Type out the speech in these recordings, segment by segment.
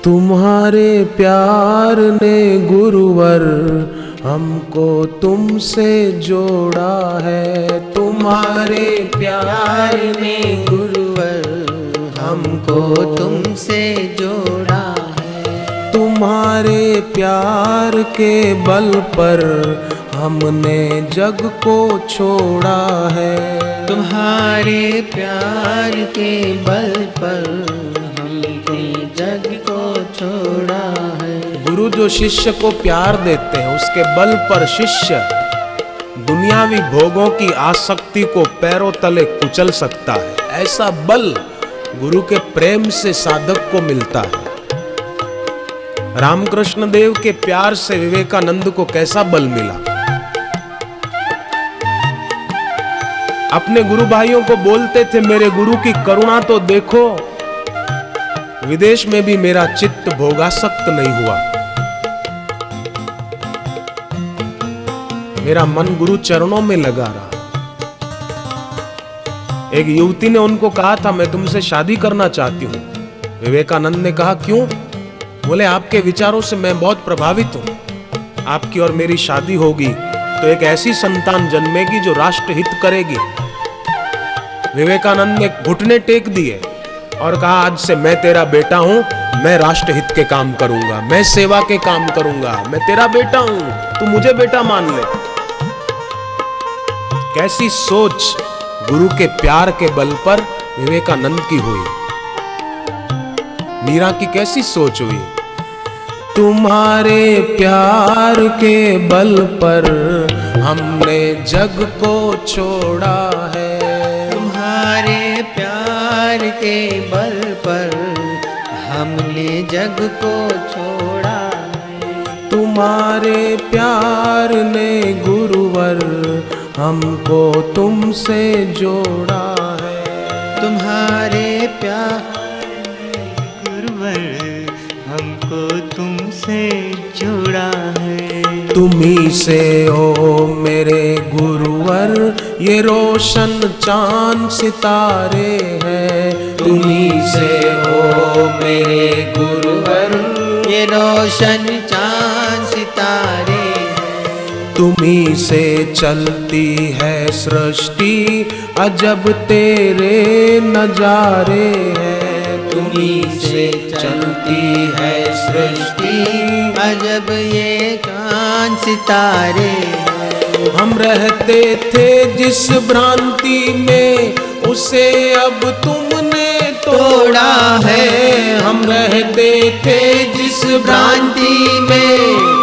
तुम्हारे प्यार ने गुरुवर हमको तुमसे जोड़ा है। तुम्हारे प्यार ने गुरुवर हमको तुमसे जोड़ा है। तुम्हारे प्यार के बल पर हमने जग को छोड़ा है। तुम्हारे प्यार के बल पर हमने जग को छोड़ा है। गुरु जो शिष्य को प्यार देते हैं उसके बल पर शिष्य दुनियावी भोगों की आसक्ति को पैरों तले कुचल सकता है। ऐसा बल गुरु के प्रेम से साधक को मिलता है। रामकृष्ण देव के प्यार से विवेकानंद को कैसा बल मिला। अपने गुरु भाइयों को बोलते थे, मेरे गुरु की करुणा तो देखो, विदेश में भी मेरा चित्त भोगासक्त नहीं हुआ। मेरा मन गुरु चरणों में लगा रहा। एक युवती ने उनको कहा था, मैं तुमसे शादी करना चाहती हूं। विवेकानंद ने कहा, क्यों? बोले, आपके विचारों से मैं बहुत प्रभावित हूं। आपकी और मेरी शादी होगी तो एक ऐसी संतान जन्मेगी जो राष्ट्र हित करेगी। विवेकानंद ने घुटने टेक दिए और कहा, आज से मैं तेरा बेटा हूं, मैं राष्ट्र हित के काम करूंगा, मैं सेवा के काम करूंगा, मैं तेरा बेटा हूं, तू मुझे बेटा मान ले। कैसी सोच गुरु के प्यार के बल पर विवेकानंद की हुई। मीरा की कैसी सोच हुई। तुम्हारे प्यार के बल पर हमने जग को छोड़ा है। तुम्हारे प्यार के बल पर हमने जग को छोड़ा है। तुम्हारे प्यार ने गुरुवर हमको तुमसे जोड़ा है। तुम्हारे प्यार गुरुवर हमको तुमसे जोड़ा है। तुम्ही से हो मेरे गुरुवर ये रोशन चांद सितारे हैं। तुम्ही से हो मेरे गुरुवर ये रोशन चांद सितारे हैं। तुम्ही से चलती है सृष्टि अजब तेरे नजारे हैं। तुम्ही से चलती है सृष्टि अजब ये चांद सितारे हैं। हम रहते थे जिस भ्रांति में उसे अब तुमने तोड़ा है। हम रहते थे जिस भ्रांति में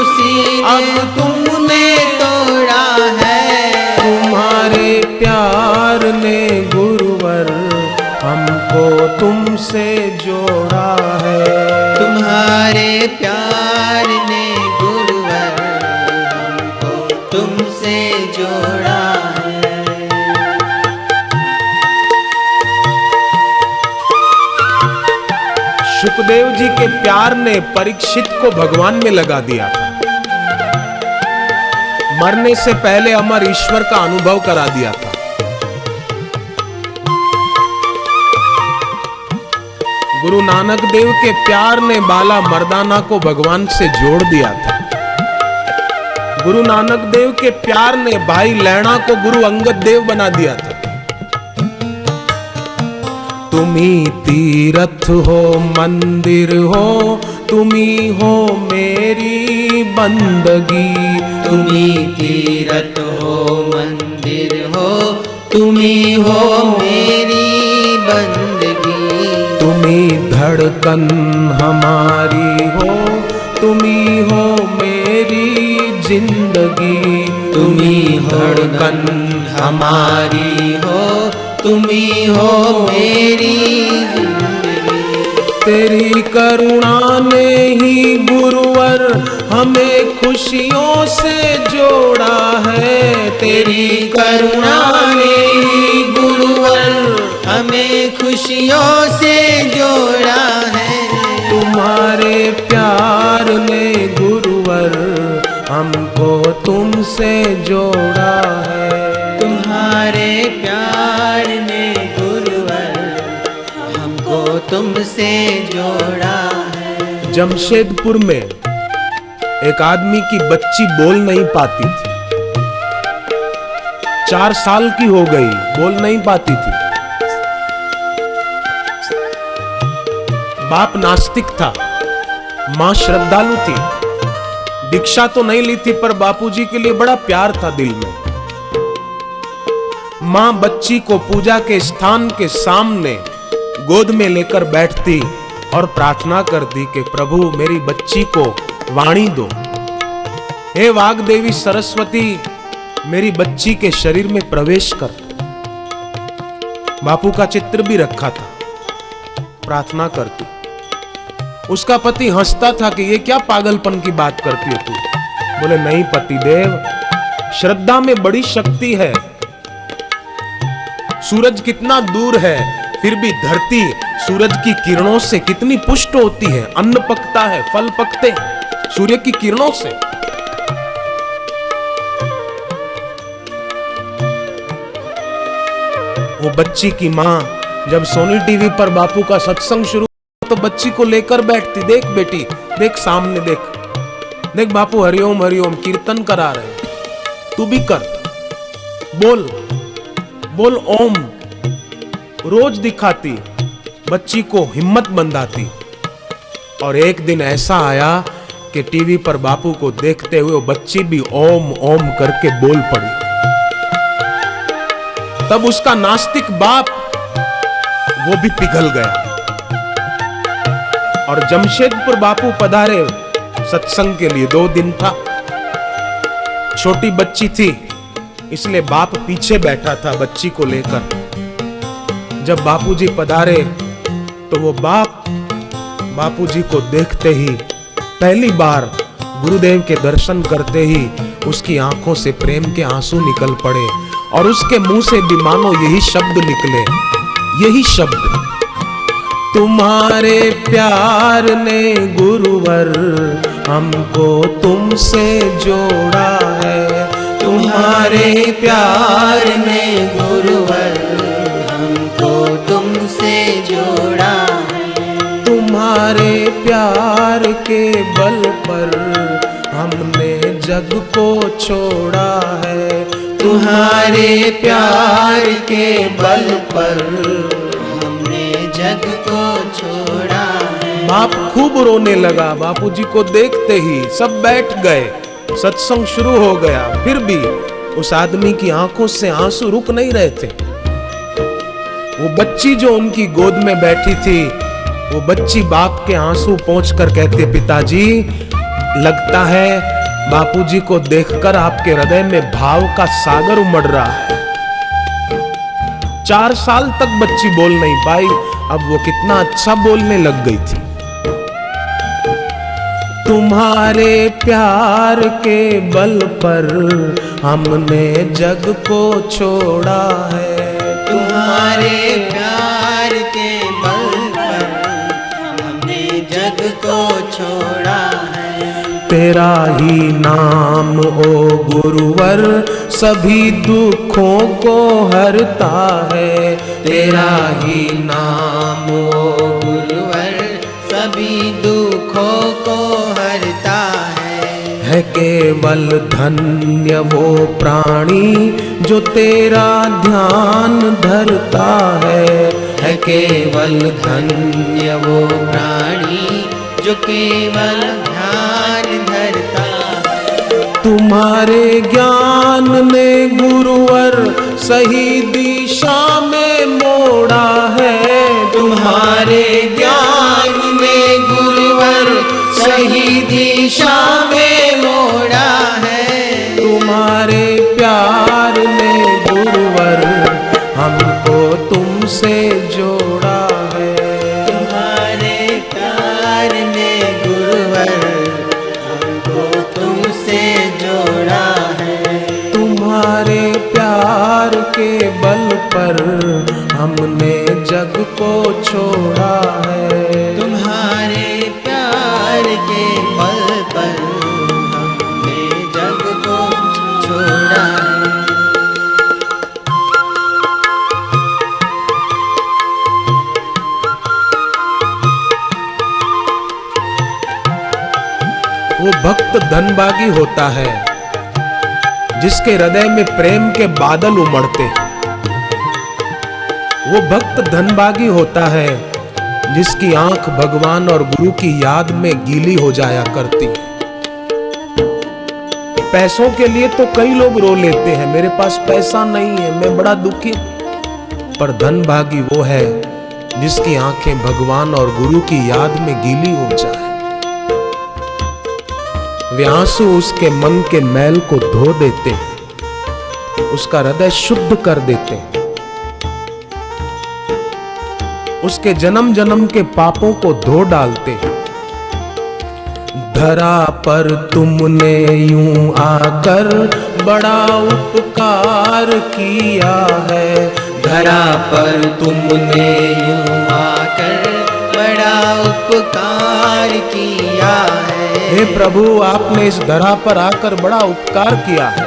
उसी अब तुमने तोड़ा है। तुम्हारे प्यार ने गुरुवर हमको तुमसे जोड़ा है। तुम्हारे प्यार ने गुरुवर हमको तुमसे जोड़ा है। सुखदेव जी के प्यार ने परीक्षित को भगवान में लगा दिया था। मरने से पहले अमर ईश्वर का अनुभव करा दिया था। गुरु नानक देव के प्यार ने बाला मर्दाना को भगवान से जोड़ दिया था। गुरु नानक देव के प्यार ने भाई लैणा को गुरु अंगद देव बना दिया था। तुम्ही तीरथ हो मंदिर हो, तुम्ही हो मेरी बंदगी। तुम्ही तीरथ हो मंदिर हो, तुम्ही हो मेरी बंदगी। तुम्ही धड़कन हमारी हो, तुम्ही हो मेरी जिंदगी। तुम्ही धड़कन हमारी हो, तुम्ही हो मेरी जिंदगी। तेरी करुणा ने ही गुरुवर हमें खुशियों से जोड़ा है। तेरी करुणा ने ही गुरुवर हमें खुशियों से जोड़ा है। तुम्हारे प्यार ने गुरुवर हमको तुमसे जोड़ा है। तुम्हारे प्यार ने गुरुवर हमको तुमसे जोड़ा है। जमशेदपुर में एक आदमी की बच्ची बोल नहीं पाती थी। 4 साल की हो गई, बोल नहीं पाती थी। बाप नास्तिक था, मां श्रद्धालु थी। दीक्षा तो नहीं ली थी पर बापूजी के लिए बड़ा प्यार था दिल में। मां बच्ची को पूजा के स्थान के सामने गोद में लेकर बैठती और प्रार्थना करती कि प्रभु मेरी बच्ची को वाणी दो। हे वाग्देवी सरस्वती, मेरी बच्ची के शरीर में प्रवेश कर। बापू का चित्र भी रखा था, प्रार्थना करती। उसका पति हंसता था कि ये क्या पागलपन की बात करती हो तू। बोले नहीं पतिदेव, श्रद्धा में बड़ी शक्ति है। सूरज कितना दूर है फिर भी धरती सूरज की किरणों से कितनी पुष्ट होती है। अन्न पकता है, फल पकते हैं सूर्य की किरणों से। वो बच्ची की मां जब सोनी टीवी पर बापू का सत्संग शुरू तो बच्ची को लेकर बैठती, देख बेटी, देख सामने, देख देख बापू हरिओम हरिओम कीर्तन करा रहे, तू भी कर, बोल बोल ओम। रोज दिखाती, बच्ची को हिम्मत बंधाती। और एक दिन ऐसा आया कि टीवी पर बापू को देखते हुए वो बच्ची भी ओम ओम करके बोल पड़ी। तब उसका नास्तिक बाप वो भी पिघल गया। और जमशेदपुर बापू पधारे सत्संग के लिए, 2 दिन था। छोटी बच्ची थी इसलिए बाप पीछे बैठा था बच्ची को लेकर। जब बापूजी पधारे तो वो बाप बापूजी को देखते ही, पहली बार गुरुदेव के दर्शन करते ही उसकी आंखों से प्रेम के आंसू निकल पड़े और उसके मुंह से भी मानो यही शब्द निकले, यही शब्द, तुम्हारे प्यार ने गुरुवर हमको तुमसे जोड़ा है। तुम्हारे प्यार ने गुरुवर हमको तुमसे जोड़ा है। तुम्हारे प्यार के बल पर हमने जग को छोड़ा है। तुम्हारे प्यार के बल पर हमने जग को छोड़ा है। बाप खूब रोने लगा। बापूजी को देखते ही सब बैठ गए, सत्संग शुरू हो गया। फिर भी उस आदमी की आंखों से आंसू रुक नहीं रहे थे। वो बच्ची जो उनकी गोद में बैठी थी, वो बच्ची बाप के आंसू पोंछकर कहती, पिताजी लगता है बापूजी को देखकर आपके हृदय में भाव का सागर उमड़ रहा है। 4 साल तक बच्ची बोल नहीं पाई, अब वो कितना अच्छा बोलने लग गई थी। तुम्हारे प्यार के बल पर हमने जग को छोड़ा है। तुम्हारे प्यार के बल पर हमने जग को छोड़ा है। तेरा ही नाम ओ गुरुवर सभी दुखों को हरता है। तेरा ही नाम ओ गुरुवर सभी दुखों को हरता है। केवल धन्य वो प्राणी जो तेरा ध्यान धरता है। केवल धन्य वो प्राणी जो केवल ध्यान धरता है। तुम्हारे ज्ञान ने गुरुवर सही दिशा में मोड़ा है। तुम्हारे ज्ञान ने गुरुवर सही दिशा में मोड़ा है। तुम्हारे प्यार ने गुरुवर हमको तुमसे जोड़ा है। तुम्हारे प्यार ने गुरुवर हमको तुमसे जोड़ा है। तुम्हारे प्यार के बल पर हमने जग को छोड़ा है। तुम्हारे प्यार के बल पर हमने जग को छोड़ा है। वो भक्त धनभागी होता है जिसके हृदय में प्रेम के बादल उमड़ते हैं। वो भक्त धनभागी होता है जिसकी आंख भगवान और गुरु की याद में गीली हो जाया करती है। पैसों के लिए तो कई लोग रो लेते हैं, मेरे पास पैसा नहीं है, मैं बड़ा दुखी। पर धनभागी वो है जिसकी आंखें भगवान और गुरु की याद में गीली हो जाए। वे आंसू उसके मन के मैल को धो देते हैं, उसका हृदय शुद्ध कर देते हैं, उसके जन्म जन्म के पापों को धो डालते हैं। धरा पर तुमने यूं आकर बड़ा उपकार किया है। धरा पर तुमने यूं आकर बड़ा उपकार किया है। हे प्रभु, आपने इस धरा पर आकर बड़ा उपकार किया है।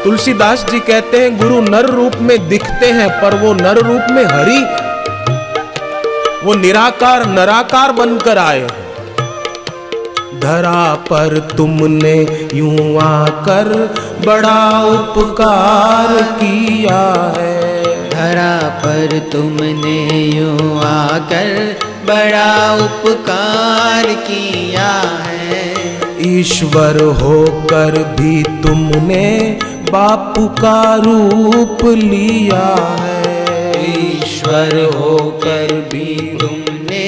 तुलसीदास जी कहते हैं गुरु नर रूप में दिखते हैं, पर वो नर रूप में हरि, वो निराकार नराकार बनकर आए हैं। धरा पर तुमने यूं आकर बड़ा उपकार किया है। धरा पर तुमने यूं आकर बड़ा उपकार किया है। ईश्वर होकर भी तुमने बापू का रूप लिया है। ईश्वर होकर भी तुमने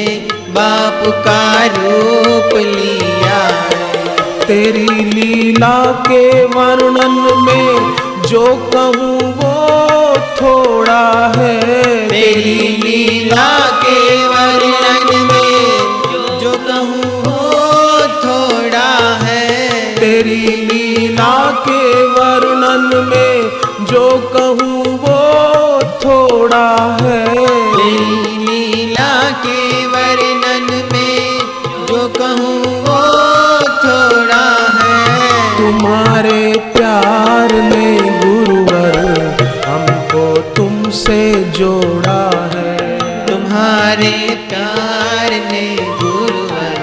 बाप का रूप लिया है। तेरी लीला के वर्णन में जो कहूँ वो थोड़ा है। तेरी लीला के वर्णन में जो कहूँ वो थोड़ा है। तेरी लीला के वर्णन में जो कहूँ वो थोड़ा है। तेरी लीला के वर्णन में जो कहूँ वो थोड़ा है। तुम्हारे प्यार ने गुरुवर हमको तुमसे जोड़ा है। तुम्हारे प्यार ने गुरुवर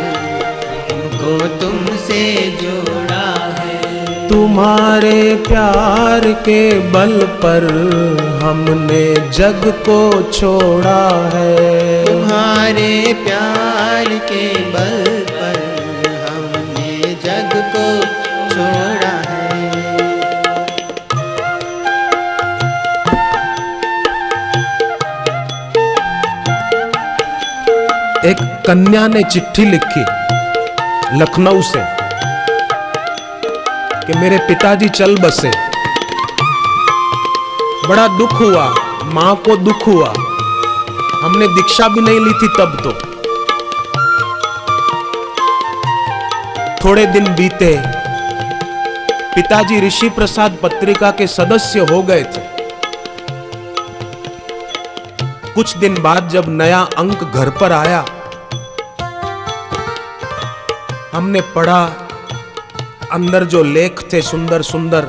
हमको तुमसे जोड़ा है। तुम्हारे प्यार के बल पर हमने जग को छोड़ा है। तुम्हारे प्यार के बल पर हमने जग को छोड़ा है। एक कन्या ने चिट्ठी लिखी लखनऊ से कि मेरे पिताजी चल बसे। बड़ा दुख हुआ, मां को दुख हुआ। हमने दीक्षा भी नहीं ली थी तब तो। थोड़े दिन बीते, पिताजी ऋषि प्रसाद पत्रिका के सदस्य हो गए थे। कुछ दिन बाद जब नया अंक घर पर आया, हमने पढ़ा, अंदर जो लेख थे सुंदर सुंदर,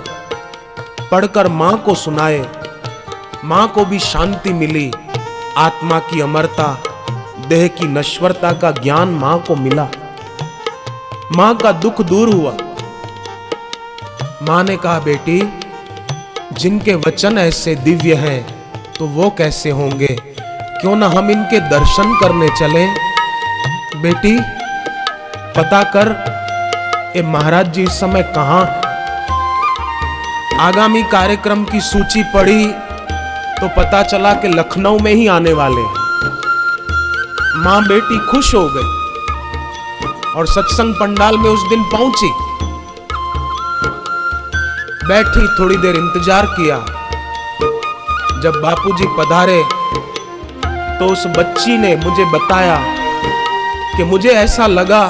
पढ़कर मां को सुनाए। मां को भी शांति मिली, आत्मा की अमरता, देह की नश्वरता का ज्ञान मां को मिला। मां का दुख दूर हुआ। मां ने कहा, बेटी, जिनके वचन ऐसे दिव्य हैं तो वो कैसे होंगे, क्यों ना हम इनके दर्शन करने चले। बेटी, पता कर ये महाराज जी इस समय कहां। आगामी कार्यक्रम की सूची पढ़ी तो पता चला कि लखनऊ में ही आने वाले। मां बेटी खुश हो गई और सत्संग पंडाल में उस दिन पहुंची। बैठी, थोड़ी देर इंतजार किया। जब बापूजी पधारे तो उस बच्ची ने मुझे बताया कि मुझे ऐसा लगा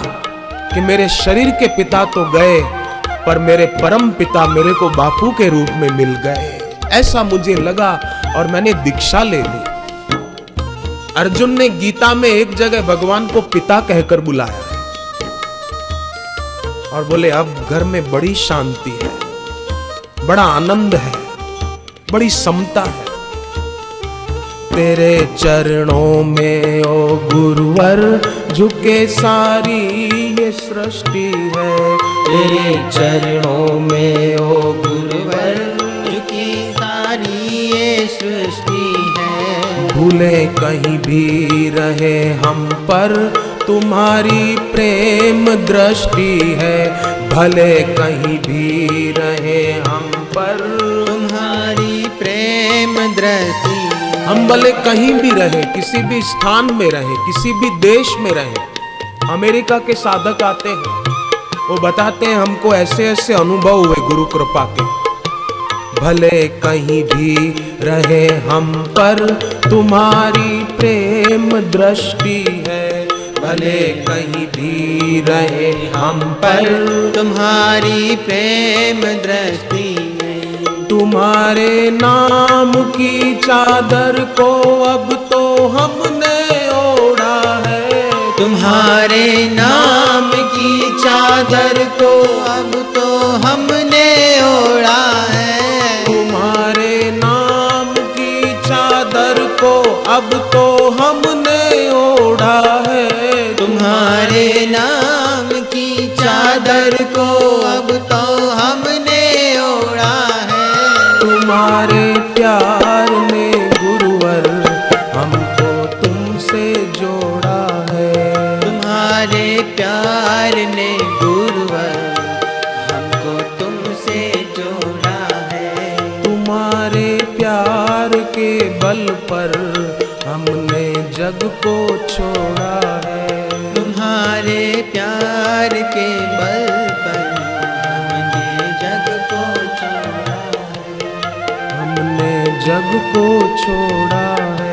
कि मेरे शरीर के पिता तो गए, पर मेरे परम पिता मेरे को बापू के रूप में मिल गए। ऐसा मुझे लगा और मैंने दीक्षा ले ली। अर्जुन ने गीता में एक जगह भगवान को पिता कहकर बुलाया और बोले, अब घर में बड़ी शांति है, बड़ा आनंद है, बड़ी समता है। तेरे चरणों में ओ गुरुवर झुके सारी ये ये सृष्टि है। तेरे चरणों में ओ गुरुवर झुकी सारी ये सृष्टि है। भूले कहीं भी रहे हम पर तुम्हारी प्रेम दृष्टि है। भले कहीं भी रहे हम पर तुम्हारी प्रेम दृष्टि। हम भले कहीं भी रहे, किसी भी स्थान में रहे, किसी भी देश में रहे। अमेरिका के साधक आते हैं, वो बताते हैं हमको ऐसे ऐसे अनुभव हुए गुरु कृपा के। भले कहीं भी रहे हम पर तुम्हारी प्रेम दृष्टि है। भले कहीं भी रहे हम पर तुम्हारी प्रेम दृष्टि है। तुम्हारे नाम की चादर को अब तो हमने ओढ़ा है। तुम्हारे नाम की चादर को अब तो हमने ओढ़ा है। तुम्हारे नाम की चादर को अब तो हमने ओढ़ा है। तुम्हारे नाम की चादर को अब तो हमने ओढ़ा है। तुम्हारे प्यार ने गुरुवर हमको तुमसे जोड़ा है। तुम्हारे प्यार ने गुरुवर हमको तुमसे जोड़ा है। तुम्हारे प्यार के बल पर हमने जग को छोड़ा है। तुम्हारे प्यार के बल पर हमने जग को छोड़ा है। हमने जग को छोड़ा है।